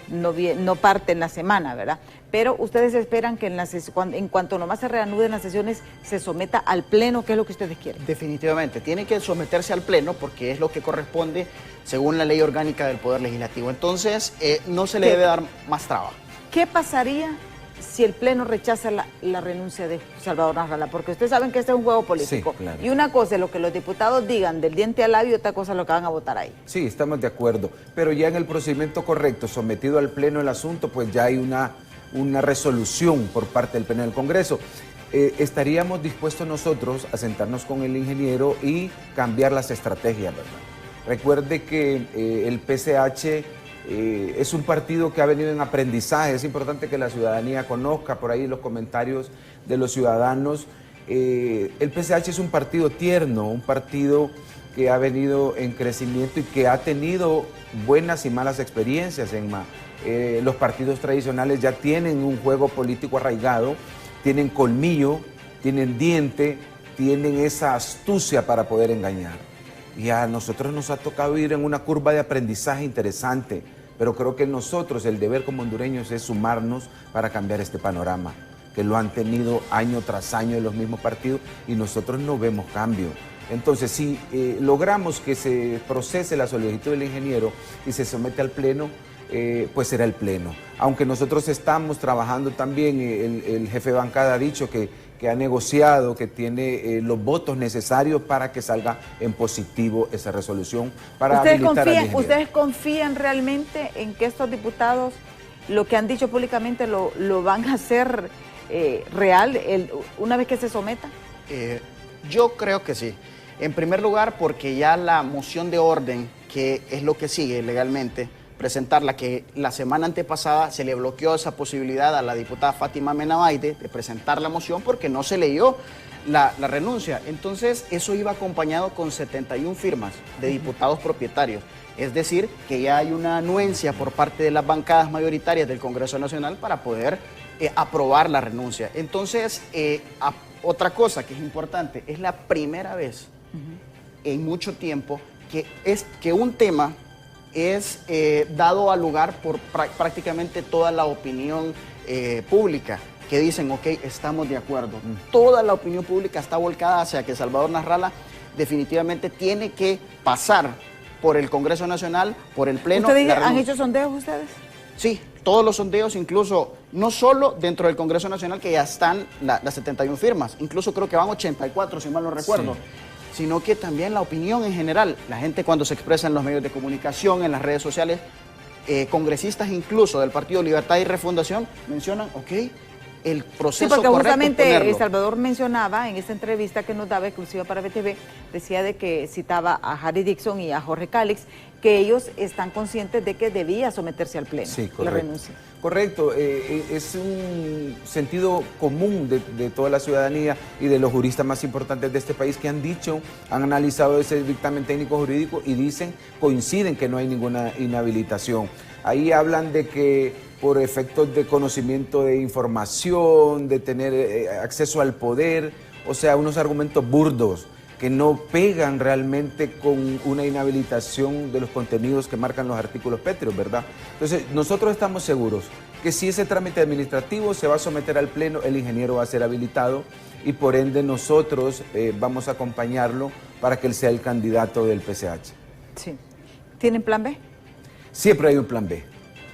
no parten la semana, ¿verdad? Pero ustedes esperan que en cuanto nomás se reanuden las sesiones, se someta al Pleno, ¿qué es lo que ustedes quieren? Definitivamente, tiene que someterse al Pleno porque es lo que corresponde según la Ley Orgánica del Poder Legislativo. Entonces, no se le debe dar más trabajo. ¿Qué pasaría si el Pleno rechaza la renuncia de Salvador Narrala? Porque ustedes saben que este es un juego político. Sí, claro. Y una cosa es lo que los diputados digan del diente al labio y otra cosa es lo que van a votar ahí. Sí, estamos de acuerdo. Pero ya en el procedimiento correcto, sometido al Pleno el asunto, pues ya hay una resolución por parte del Pleno del Congreso. Estaríamos dispuestos nosotros a sentarnos con el ingeniero y cambiar las estrategias, ¿verdad? Recuerde que el PCH es un partido que ha venido en aprendizaje. Es importante que la ciudadanía conozca por ahí los comentarios de los ciudadanos. El PCH es un partido tierno, un partido que ha venido en crecimiento y que ha tenido buenas y malas experiencias, Emma. Los partidos tradicionales ya tienen un juego político arraigado, tienen colmillo, tienen diente, tienen esa astucia para poder engañar. Y a nosotros nos ha tocado ir en una curva de aprendizaje interesante, pero creo que nosotros, el deber como hondureños es sumarnos para cambiar este panorama, que lo han tenido año tras año los mismos partidos y nosotros no vemos cambio. Entonces, si logramos que se procese la solicitud del ingeniero y se somete al Pleno, pues será el Pleno. Aunque nosotros estamos trabajando también, el jefe de bancada ha dicho que ha negociado, que tiene los votos necesarios para que salga en positivo esa resolución para habilitar al ingeniero. ¿Ustedes confían realmente en que estos diputados, lo que han dicho públicamente, lo van a hacer real una vez que se someta? Yo creo que sí. En primer lugar, porque ya la moción de orden, que es lo que sigue legalmente, presentarla, que la semana antepasada se le bloqueó esa posibilidad a la diputada Fátima Menabaide de presentar la moción porque no se leyó la renuncia. Entonces, eso iba acompañado con 71 firmas de diputados propietarios. Es decir, que ya hay una anuencia por parte de las bancadas mayoritarias del Congreso Nacional para poder aprobar la renuncia. Entonces, otra cosa que es importante, es la primera vez en mucho tiempo que un tema es dado a lugar por prácticamente toda la opinión pública, que dicen, ok, estamos de acuerdo. Toda la opinión pública está volcada hacia que Salvador Narrala definitivamente tiene que pasar por el Congreso Nacional, por el Pleno. ¿Han hecho sondeos ustedes? Sí, todos los sondeos, incluso no solo dentro del Congreso Nacional, que ya están las 71 firmas, incluso creo que van 84, si mal no recuerdo. Sí. Sino que también la opinión en general, la gente cuando se expresa en los medios de comunicación, en las redes sociales, congresistas incluso del Partido Libertad y Refundación mencionan, ok, el proceso correcto. Sí, porque justamente Salvador mencionaba en esta entrevista que nos daba exclusiva para BTV, decía de que citaba a Harry Dixon y a Jorge Cálix, que ellos están conscientes de que debía someterse al Pleno, sí, la renuncia. Correcto, es un sentido común de toda la ciudadanía y de los juristas más importantes de este país que han dicho, han analizado ese dictamen técnico jurídico y dicen, coinciden que no hay ninguna inhabilitación. Ahí hablan de que por efectos de conocimiento de información, de tener acceso al poder, o sea, unos argumentos burdos que no pegan realmente con una inhabilitación de los contenidos que marcan los artículos pétreos, ¿verdad? Entonces, nosotros estamos seguros que si ese trámite administrativo se va a someter al Pleno, el ingeniero va a ser habilitado y por ende nosotros vamos a acompañarlo para que él sea el candidato del PCH. Sí. ¿Tienen plan B? Siempre hay un plan B.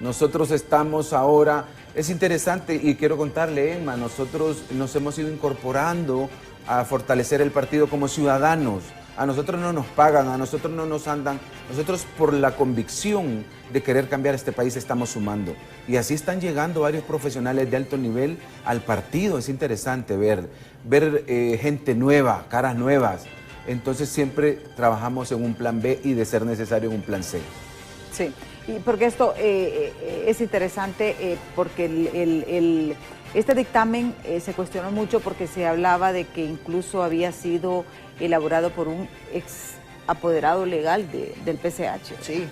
Nosotros estamos ahora, es interesante y quiero contarle, Emma, nosotros nos hemos ido incorporando a fortalecer el partido como ciudadanos. A nosotros no nos pagan, a nosotros no nos andan, nosotros por la convicción de querer cambiar este país estamos sumando. Y así están llegando varios profesionales de alto nivel al partido, es interesante ver gente nueva, caras nuevas. Entonces siempre trabajamos en un plan B y de ser necesario en un plan C. Sí. Y porque esto es interesante, porque este dictamen se cuestionó mucho porque se hablaba de que incluso había sido elaborado por un ex apoderado legal del PCH. Sí.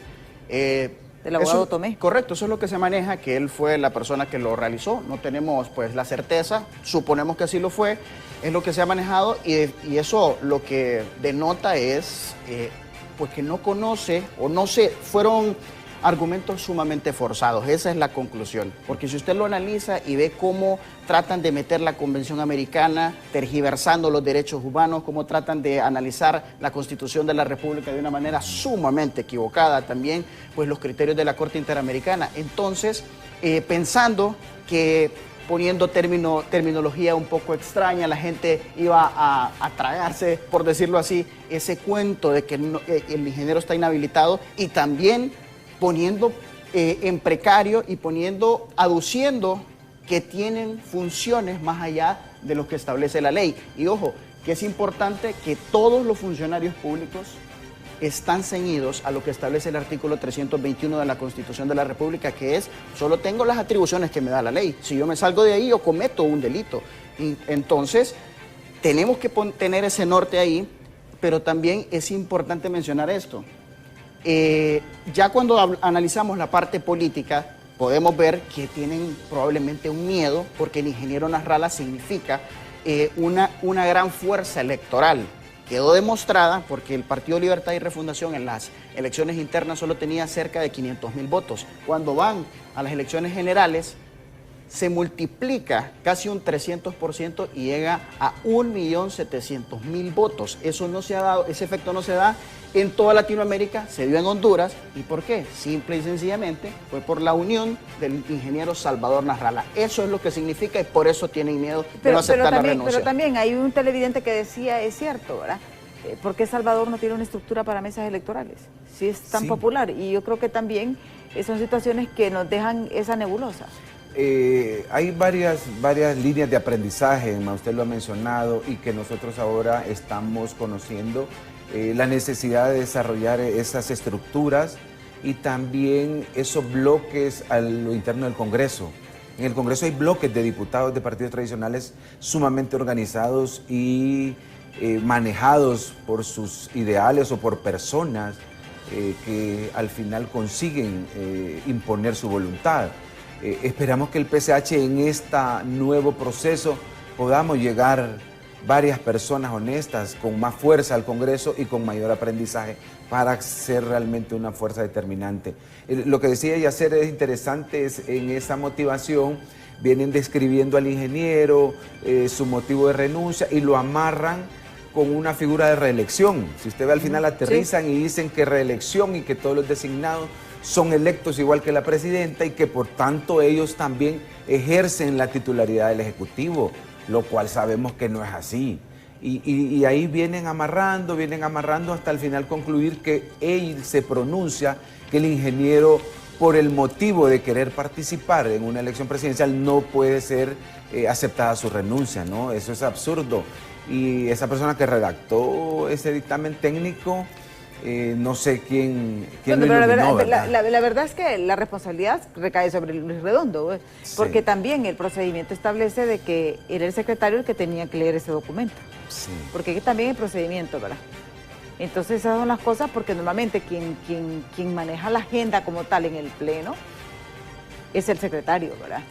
Del abogado Tomé. Correcto, eso es lo que se maneja, que él fue la persona que lo realizó. No tenemos pues la certeza, suponemos que así lo fue, es lo que se ha manejado y eso lo que denota es pues que no conoce o no sé, fueron argumentos sumamente forzados, esa es la conclusión, porque si usted lo analiza y ve cómo tratan de meter la Convención Americana, tergiversando los derechos humanos, cómo tratan de analizar la Constitución de la República de una manera sumamente equivocada también, pues los criterios de la Corte Interamericana. Entonces, pensando que poniendo terminología un poco extraña, la gente iba a tragarse, por decirlo así, ese cuento de que el ingeniero está inhabilitado y también poniendo en precario y aduciendo que tienen funciones más allá de lo que establece la ley. Y ojo, que es importante que todos los funcionarios públicos están ceñidos a lo que establece el artículo 321 de la Constitución de la República, que es, solo tengo las atribuciones que me da la ley. Si yo me salgo de ahí, yo cometo un delito. Y entonces, tenemos que tener ese norte ahí, pero también es importante mencionar esto. Ya cuando analizamos la parte política, podemos ver que tienen probablemente un miedo, porque el ingeniero Nasralla significa una gran fuerza electoral. Quedó demostrada porque el Partido Libertad y Refundación en las elecciones internas solo tenía cerca de 500,000 votos. Cuando van a las elecciones generales, se multiplica casi un 300% y llega a 1.700.000 votos. Eso no se ha dado, ese efecto no se da en toda Latinoamérica, se dio en Honduras. ¿Y por qué? Simple y sencillamente fue por la unión del ingeniero Salvador Nasralla. Eso es lo que significa y por eso tienen miedo de no aceptar la renuncia. Pero también hay un televidente que decía, es cierto, ¿verdad? ¿Por qué Salvador no tiene una estructura para mesas electorales? Si es tan popular. Y yo creo que también son situaciones que nos dejan esa nebulosa. Hay varias líneas de aprendizaje, usted lo ha mencionado, y que nosotros ahora estamos conociendo la necesidad de desarrollar esas estructuras y también esos bloques a lo interno del Congreso. En el Congreso hay bloques de diputados de partidos tradicionales sumamente organizados y manejados por sus ideales o por personas que al final consiguen imponer su voluntad. Esperamos que el PCH en este nuevo proceso podamos llegar varias personas honestas con más fuerza al Congreso y con mayor aprendizaje para ser realmente una fuerza determinante. Lo que decía Yacer es interesante, es en esa motivación vienen describiendo al ingeniero, su motivo de renuncia y lo amarran con una figura de reelección. Si usted ve al final aterrizan y dicen que reelección y que todos los designados son electos igual que la presidenta y que por tanto ellos también ejercen la titularidad del Ejecutivo, lo cual sabemos que no es así. Y ahí vienen amarrando hasta al final concluir que él se pronuncia que el ingeniero, por el motivo de querer participar en una elección presidencial, no puede ser aceptada su renuncia, ¿no? Eso es absurdo. Y esa persona que redactó ese dictamen técnico, no sé quién lo iluminó, ¿verdad? La verdad es que la responsabilidad recae sobre Luis Redondo, porque también el procedimiento establece de que era el secretario el que tenía que leer ese documento. Sí. Porque también el procedimiento, ¿verdad? Entonces esas son las cosas, porque normalmente quien maneja la agenda como tal en el Pleno es el secretario, ¿verdad?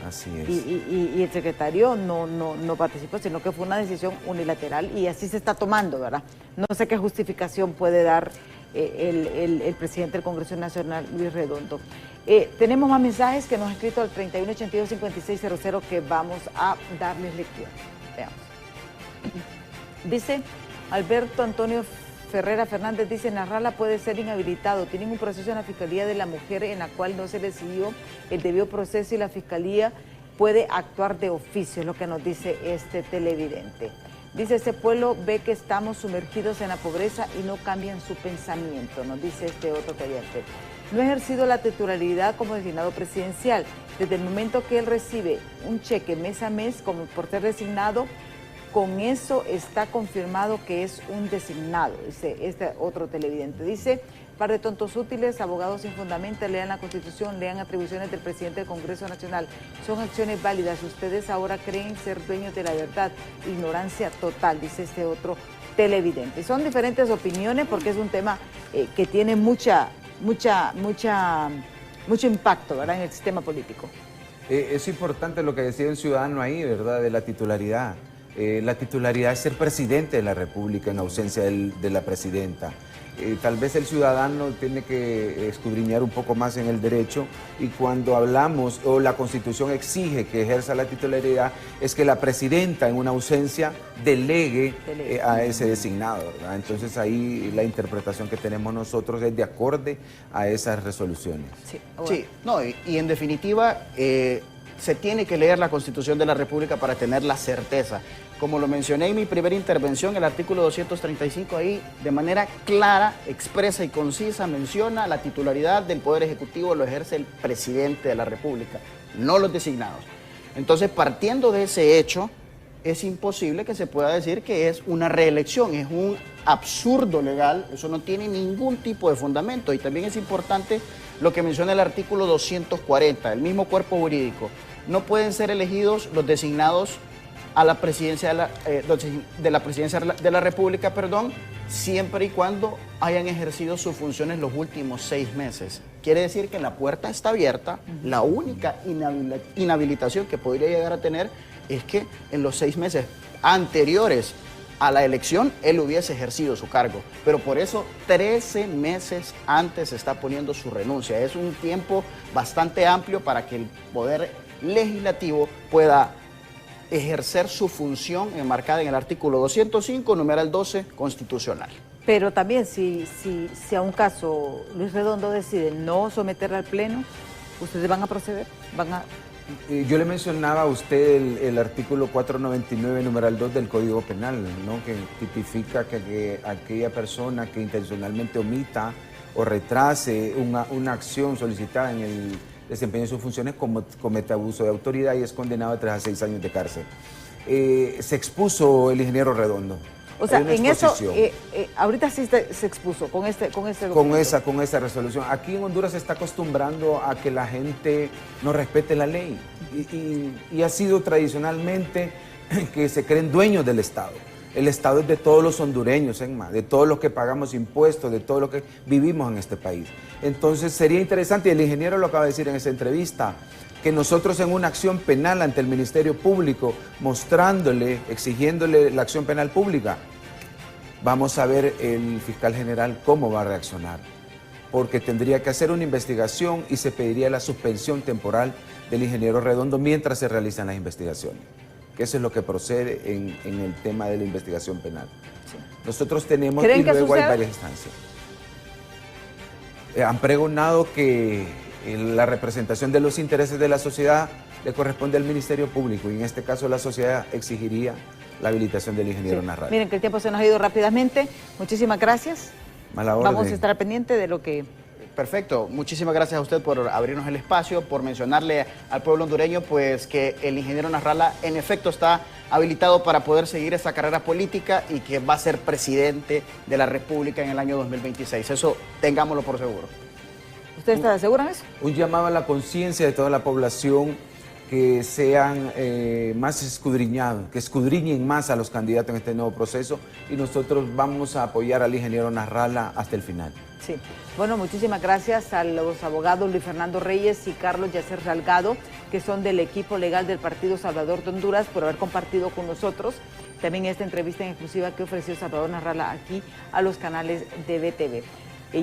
Así es. Y el secretario no participó, sino que fue una decisión unilateral y así se está tomando, ¿verdad? No sé qué justificación puede dar el presidente del Congreso Nacional, Luis Redondo. Tenemos más mensajes que nos ha escrito al 3182-5600 que vamos a darles lectura. Veamos. Dice Alberto Antonio Ferrera Fernández, dice, Nasralla puede ser inhabilitado. Tienen un proceso en la Fiscalía de la Mujer en la cual no se le siguió el debido proceso y la Fiscalía puede actuar de oficio, es lo que nos dice este televidente. Dice, este pueblo ve que estamos sumergidos en la pobreza y no cambian su pensamiento, nos dice este otro televidente. No ha ejercido la titularidad como designado presidencial. Desde el momento que él recibe un cheque mes a mes como por ser designado con eso está confirmado que es un designado, dice este otro televidente. Dice, par de tontos útiles, abogados sin fundamento, lean la Constitución, lean atribuciones del presidente del Congreso Nacional. Son acciones válidas. Ustedes ahora creen ser dueños de la verdad. Ignorancia total, dice este otro televidente. Son diferentes opiniones porque es un tema que tiene mucho impacto, ¿verdad?, en el sistema político. Es importante lo que decía el ciudadano ahí, ¿verdad?, de la titularidad. La titularidad es ser presidente de la República en ausencia de la presidenta. Tal vez el ciudadano tiene que escudriñar un poco más en el derecho, y cuando hablamos o la Constitución exige que ejerza la titularidad, es que la presidenta en una ausencia delegue a ese designado, ¿verdad? Entonces ahí la interpretación que tenemos nosotros es de acorde a esas resoluciones. Sí, no, y en definitiva se tiene que leer la Constitución de la República para tener la certeza. Como lo mencioné en mi primera intervención, el artículo 235 ahí de manera clara, expresa y concisa menciona la titularidad del Poder Ejecutivo lo ejerce el presidente de la República, no los designados. Entonces, partiendo de ese hecho, es imposible que se pueda decir que es una reelección, es un absurdo legal, eso no tiene ningún tipo de fundamento. Y también es importante lo que menciona el artículo 240, el mismo cuerpo jurídico. No pueden ser elegidos los designados a la presidencia de la presidencia de la República, siempre y cuando hayan ejercido sus funciones los últimos 6 meses. Quiere decir que la puerta está abierta. La única inhabilitación que podría llegar a tener es que en los 6 meses anteriores a la elección él hubiese ejercido su cargo. Pero por eso 13 meses antes se está poniendo su renuncia. Es un tiempo bastante amplio para que el Poder Legislativo pueda ejercer su función enmarcada en el artículo 205, numeral 12, constitucional. Pero también si a un caso Luis Redondo decide no someterla al Pleno, ¿ustedes van a proceder? Yo le mencionaba a usted el artículo 499, numeral 2 del Código Penal, ¿no?, que tipifica que aquella persona que intencionalmente omita o retrase una acción solicitada en el desempeño de sus funciones comete abuso de autoridad y es condenado a 3 a 6 años de cárcel. Se expuso el ingeniero Redondo. O sea, en eso, ahorita sí se expuso con esa resolución. Aquí en Honduras se está acostumbrando a que la gente no respete la ley y ha sido tradicionalmente que se creen dueños del Estado. El Estado es de todos los hondureños, de todos los que pagamos impuestos, de todos los que vivimos en este país. Entonces sería interesante, y el ingeniero lo acaba de decir en esa entrevista, que nosotros en una acción penal ante el Ministerio Público, mostrándole, exigiéndole la acción penal pública, vamos a ver el fiscal general cómo va a reaccionar. Porque tendría que hacer una investigación y se pediría la suspensión temporal del ingeniero Redondo mientras se realizan las investigaciones. Que eso es lo que procede en el tema de la investigación penal. Sí. Nosotros tenemos, y luego hay varias instancias. Han pregonado que la representación de los intereses de la sociedad le corresponde al Ministerio Público, y en este caso la sociedad exigiría la habilitación del ingeniero Narral. Miren que el tiempo se nos ha ido rápidamente. Muchísimas gracias. Vamos a estar pendientes de lo que... Perfecto, muchísimas gracias a usted por abrirnos el espacio, por mencionarle al pueblo hondureño pues que el ingeniero Nasrallah en efecto está habilitado para poder seguir esa carrera política y que va a ser presidente de la República en el año 2026. Eso tengámoslo por seguro. ¿Usted está seguro en eso? Un llamado a la conciencia de toda la población, que sean más escudriñados, que escudriñen más a los candidatos en este nuevo proceso, y nosotros vamos a apoyar al ingeniero Nasrallah hasta el final. Sí. Bueno, muchísimas gracias a los abogados Luis Fernando Reyes y Carlos Yacer Salgado, que son del equipo legal del Partido Salvador de Honduras, por haber compartido con nosotros también esta entrevista en exclusiva que ofreció Salvador Nasrallah aquí a los canales de BTV.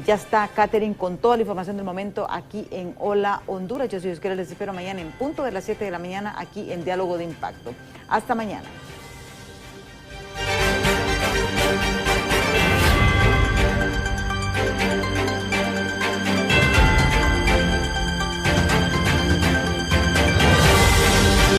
Ya está Catherine con toda la información del momento aquí en Hola Honduras. Yo soy Dios quiere, les espero mañana en punto de las 7 de la mañana aquí en Diálogo de Impacto. Hasta mañana.